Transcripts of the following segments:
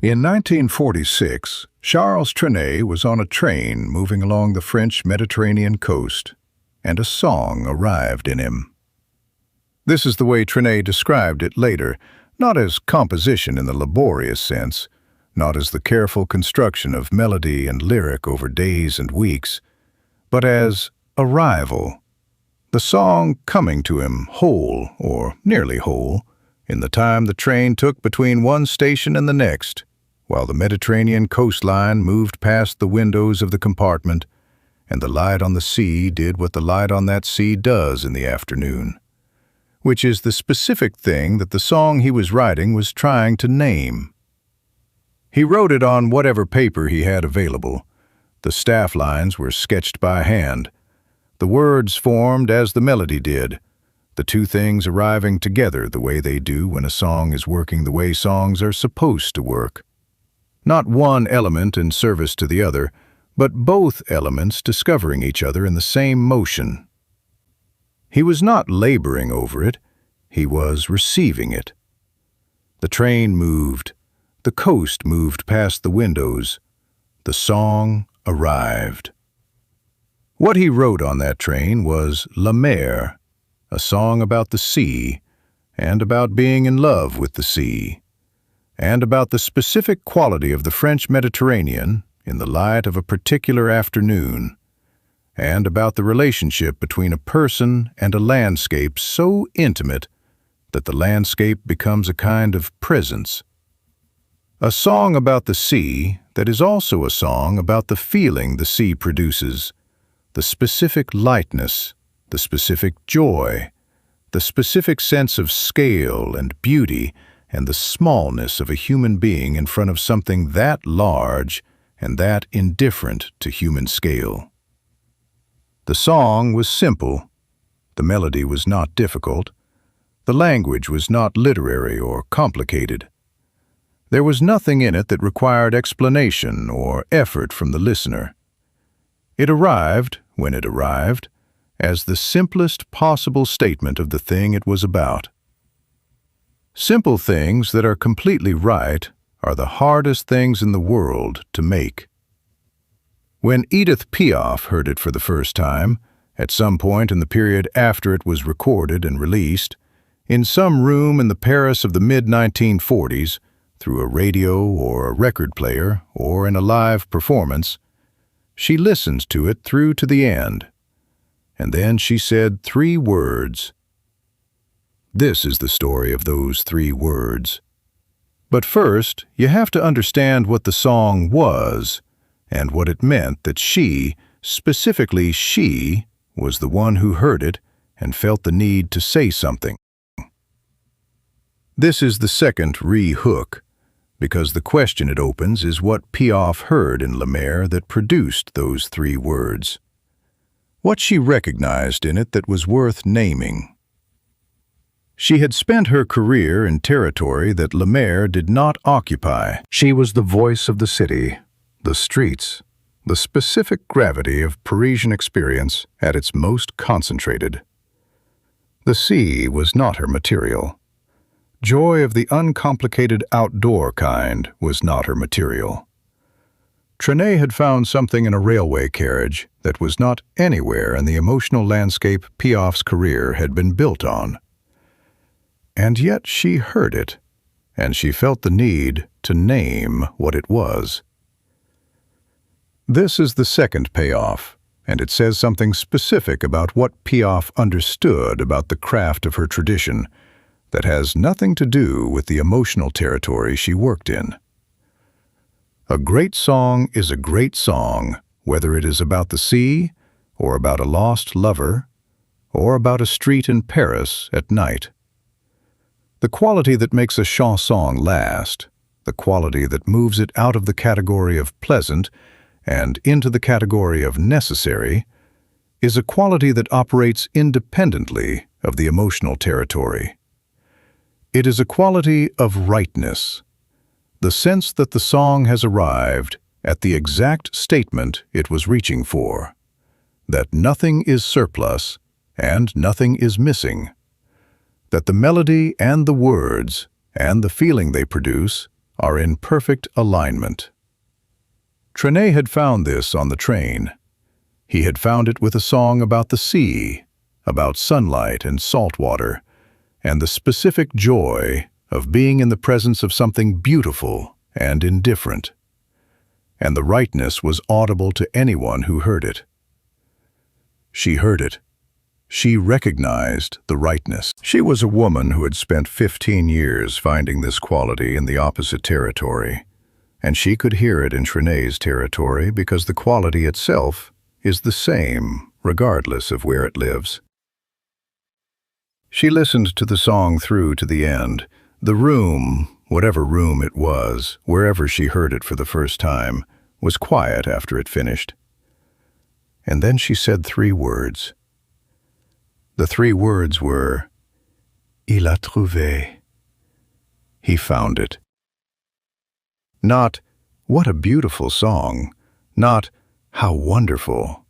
In 1946, Charles Trenet was on a train moving along the French Mediterranean coast, and a song arrived in him. This is the way Trenet described it later, not as composition in the laborious sense, not as the careful construction of melody and lyric over days and weeks, but as arrival, the song coming to him whole, or nearly whole, in the time the train took between one station and the next, while the Mediterranean coastline moved past the windows of the compartment, and the light on the sea did what the light on that sea does in the afternoon, which is the specific thing that the song he was writing was trying to name. He wrote it on whatever paper he had available. The staff lines were sketched by hand. The words formed as the melody did, the two things arriving together the way they do when a song is working the way songs are supposed to work. Not one element in service to the other, but both elements discovering each other in the same motion. He was not laboring over it, he was receiving it. The train moved, the coast moved past the windows, the song arrived. What he wrote on that train was La Mer, a song about the sea, and about being in love with the sea, and about the specific quality of the French Mediterranean in the light of a particular afternoon, and about the relationship between a person and a landscape so intimate that the landscape becomes a kind of presence. A song about the sea that is also a song about the feeling the sea produces, the specific lightness, the specific joy, the specific sense of scale and beauty and the smallness of a human being in front of something that large and that indifferent to human scale. The song was simple, the melody was not difficult, the language was not literary or complicated. There was nothing in it that required explanation or effort from the listener. It arrived, when it arrived, as the simplest possible statement of the thing it was about. Simple things that are completely right are the hardest things in the world to make. When Edith Piaf heard it for the first time, at some point in the period after it was recorded and released, in some room in the Paris of the mid-1940s, through a radio or a record player or in a live performance, she listened to it through to the end, and then she said 3 words. This is the story of those 3 words. But first, you have to understand what the song was, and what it meant that she, specifically she, was the one who heard it and felt the need to say something. This is the second re-hook, because the question it opens is what Piaf heard in La Mer that produced those 3 words. What she recognized in it that was worth naming. She had spent her career in territory that La Mer did not occupy. She was the voice of the city, the streets, the specific gravity of Parisian experience at its most concentrated. The sea was not her material. Joy of the uncomplicated outdoor kind was not her material. Trenet had found something in a railway carriage that was not anywhere in the emotional landscape Piaf's career had been built on. And yet she heard it, and she felt the need to name what it was. This is the second payoff, and it says something specific about what Piaf understood about the craft of her tradition that has nothing to do with the emotional territory she worked in. A great song is a great song, whether it is about the sea, or about a lost lover, or about a street in Paris at night. The quality that makes a chanson last, the quality that moves it out of the category of pleasant and into the category of necessary, is a quality that operates independently of the emotional territory. It is a quality of rightness, the sense that the song has arrived at the exact statement it was reaching for, that nothing is surplus and nothing is missing, that the melody and the words and the feeling they produce are in perfect alignment. Trenet had found this on the train. He had found it with a song about the sea, about sunlight and salt water, and the specific joy of being in the presence of something beautiful and indifferent. And the rightness was audible to anyone who heard it. She heard it. She recognized the rightness. She was a woman who had spent 15 years finding this quality in the opposite territory, and she could hear it in Trenet's territory because the quality itself is the same regardless of where it lives. She listened to the song through to the end. The room, whatever room it was, wherever she heard it for the first time, was quiet after it finished. And then she said 3 words. The 3 words were, "Il a trouvé." He found it. Not, "What a beautiful song," not, "How wonderful,"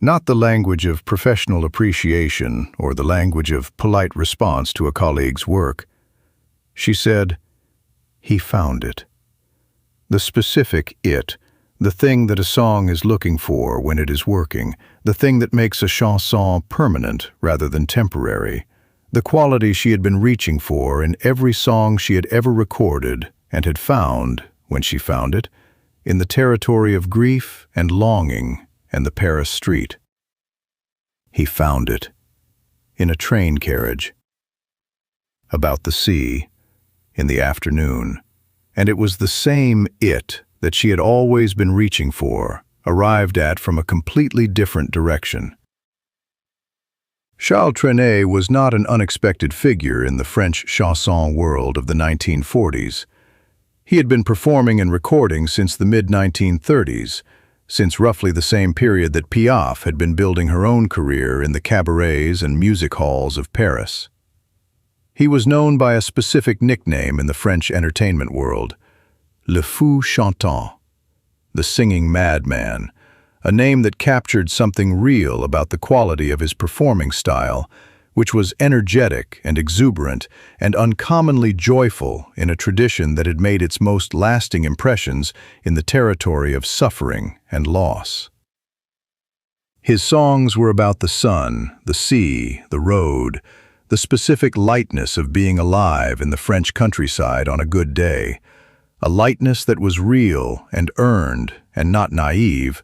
not the language of professional appreciation or the language of polite response to a colleague's work. She said, "He found it." The specific it, the thing that a song is looking for when it is working, the thing that makes a chanson permanent rather than temporary, the quality she had been reaching for in every song she had ever recorded and had found, when she found it, in the territory of grief and longing and the Paris street. He found it in a train carriage, about the sea, in the afternoon, and it was the same it that she had always been reaching for, arrived at from a completely different direction. Charles Trenet was not an unexpected figure in the French chanson world of the 1940s. He had been performing and recording since the mid-1930s, since roughly the same period that Piaf had been building her own career in the cabarets and music halls of Paris. He was known by a specific nickname in the French entertainment world, Le Fou Chantant, the singing madman, a name that captured something real about the quality of his performing style, which was energetic and exuberant and uncommonly joyful in a tradition that had made its most lasting impressions in the territory of suffering and loss. His songs were about the sun, the sea, the road, the specific lightness of being alive in the French countryside on a good day, a lightness that was real and earned and not naive,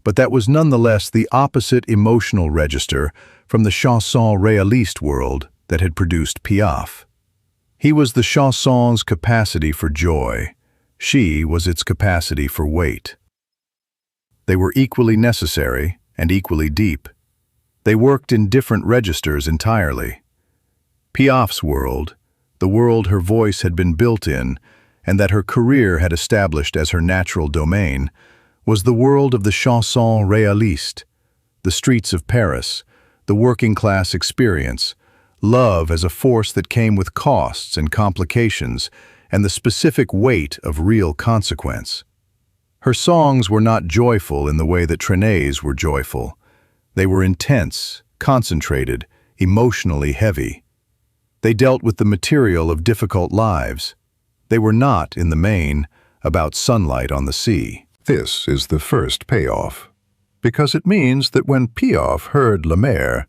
but that was nonetheless the opposite emotional register from the chanson réaliste world that had produced Piaf. He was the chanson's capacity for joy. She was its capacity for weight. They were equally necessary and equally deep. They worked in different registers entirely. Piaf's world, the world her voice had been built in, and that her career had established as her natural domain, was the world of the chanson réaliste, the streets of Paris, the working-class experience, love as a force that came with costs and complications, and the specific weight of real consequence. Her songs were not joyful in the way that Trenet's were joyful. They were intense, concentrated, emotionally heavy. They dealt with the material of difficult lives. They were not, in the main, about sunlight on the sea. This is the first payoff, because it means that when Piaf heard La Mer,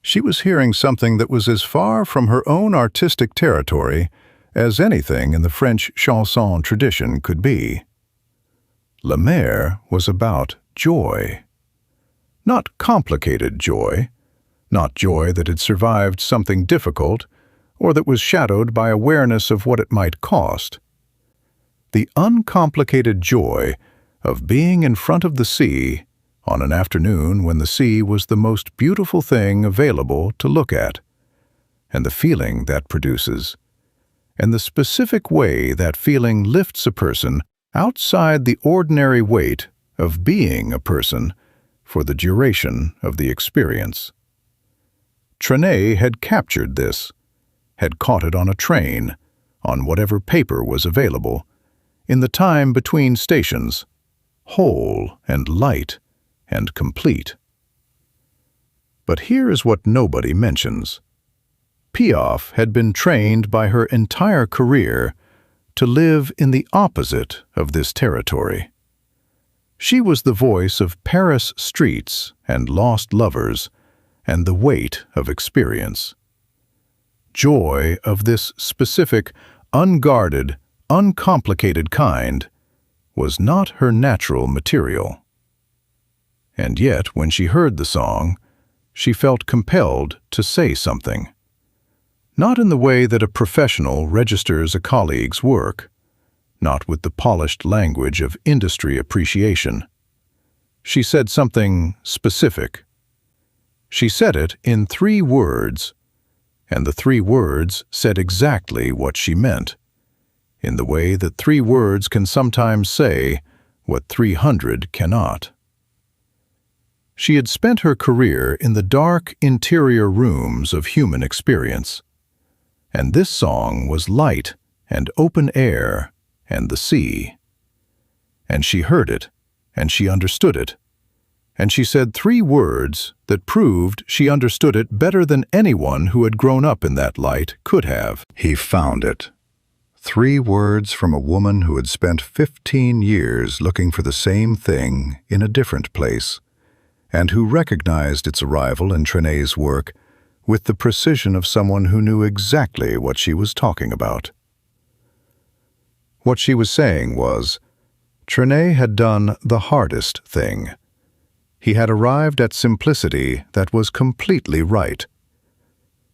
she was hearing something that was as far from her own artistic territory as anything in the French chanson tradition could be. La Mer was about joy. Not complicated joy, not joy that had survived something difficult or that was shadowed by awareness of what it might cost. The uncomplicated joy of being in front of the sea on an afternoon when the sea was the most beautiful thing available to look at, and the feeling that produces, and the specific way that feeling lifts a person outside the ordinary weight of being a person for the duration of the experience. Trenet had captured this, had caught it on a train, on whatever paper was available, in the time between stations, whole and light and complete. But here is what nobody mentions. Piaf had been trained by her entire career to live in the opposite of this territory. She was the voice of Paris streets and lost lovers and the weight of experience. Joy of this specific, unguarded, uncomplicated kind was not her natural material. And yet, when she heard the song, she felt compelled to say something. Not in the way that a professional registers a colleague's work, not with the polished language of industry appreciation. She said something specific. She said it in 3 words, and the 3 words said exactly what she meant, in the way that 3 words can sometimes say what 300 cannot. She had spent her career in the dark interior rooms of human experience, and this song was light and open air and the sea. And she heard it, and she understood it, and she said 3 words that proved she understood it better than anyone who had grown up in that light could have. He found it. 3 words from a woman who had spent 15 years looking for the same thing in a different place, and who recognized its arrival in Trenet's work with the precision of someone who knew exactly what she was talking about. What she was saying was, Trenet had done the hardest thing. He had arrived at simplicity that was completely right.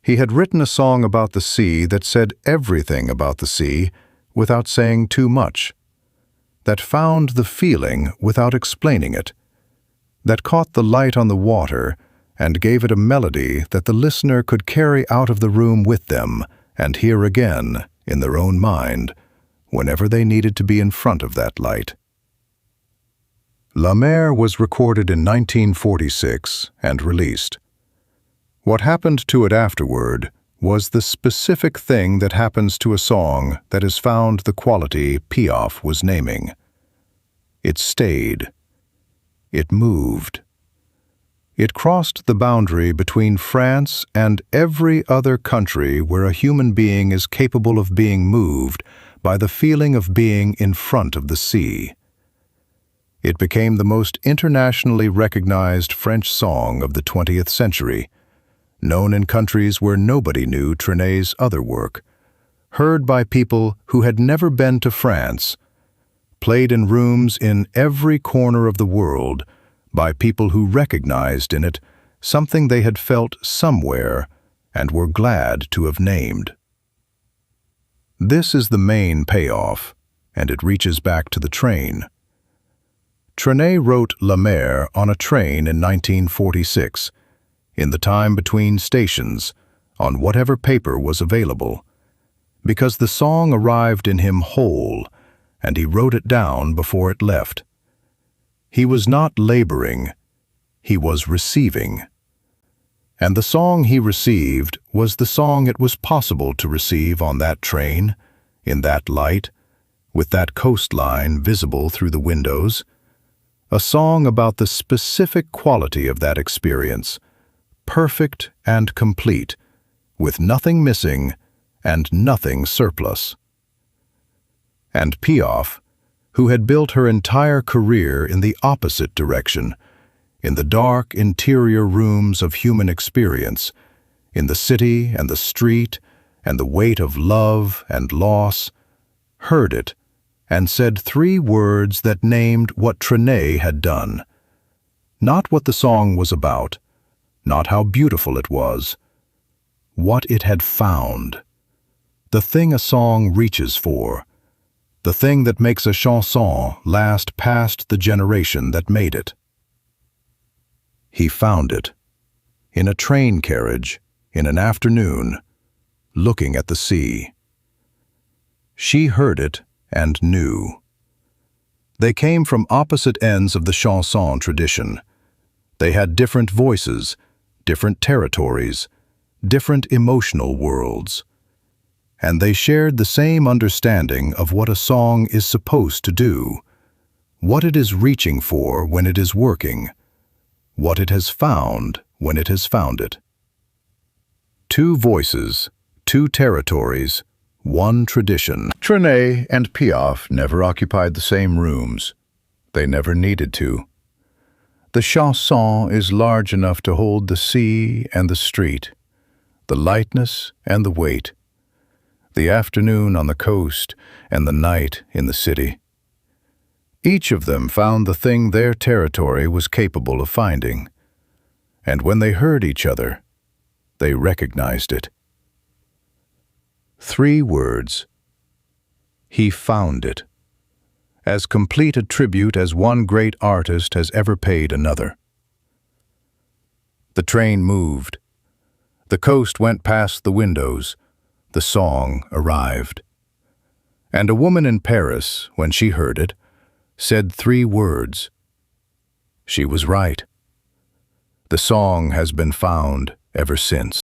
He had written a song about the sea that said everything about the sea without saying too much, that found the feeling without explaining it, that caught the light on the water and gave it a melody that the listener could carry out of the room with them and hear again in their own mind whenever they needed to be in front of that light. La Mer was recorded in 1946 and released. What happened to it afterward was the specific thing that happens to a song that has found the quality Piaf was naming. It stayed. It moved. It crossed the boundary between France and every other country where a human being is capable of being moved by the feeling of being in front of the sea. It became the most internationally recognized French song of the 20th century, known in countries where nobody knew Trenet's other work, heard by people who had never been to France, played in rooms in every corner of the world by people who recognized in it something they had felt somewhere and were glad to have named. This is the main payoff, and it reaches back to the train. Trenet wrote La Mer on a train in 1946, in the time between stations, on whatever paper was available, because the song arrived in him whole, and he wrote it down before it left. He was not laboring, he was receiving. And the song he received was the song it was possible to receive on that train, in that light, with that coastline visible through the windows. A song about the specific quality of that experience, perfect and complete, with nothing missing and nothing surplus. And Piaf, who had built her entire career in the opposite direction, in the dark interior rooms of human experience, in the city and the street and the weight of love and loss, heard it and said 3 words that named what Trenet had done. Not what the song was about, not how beautiful it was, what it had found. The thing a song reaches for, the thing that makes a chanson last past the generation that made it. He found it, in a train carriage, in an afternoon, looking at the sea. She heard it and knew. They came from opposite ends of the chanson tradition. They had different voices, different territories, different emotional worlds. And they shared the same understanding of what a song is supposed to do, what it is reaching for when it is working, what it has found when it has found it. 2 voices, 2 territories, one tradition. Trenet and Piaf never occupied the same rooms. They never needed to. The Chanson is large enough to hold the sea and the street, the lightness and the weight, the afternoon on the coast and the night in the city. Each of them found the thing their territory was capable of finding, and when they heard each other, they recognized it. 3 words. He found it. As complete a tribute as one great artist has ever paid another. The train moved. The coast went past the windows. The song arrived. And a woman in Paris, when she heard it, said 3 words. She was right. The song has been found ever since.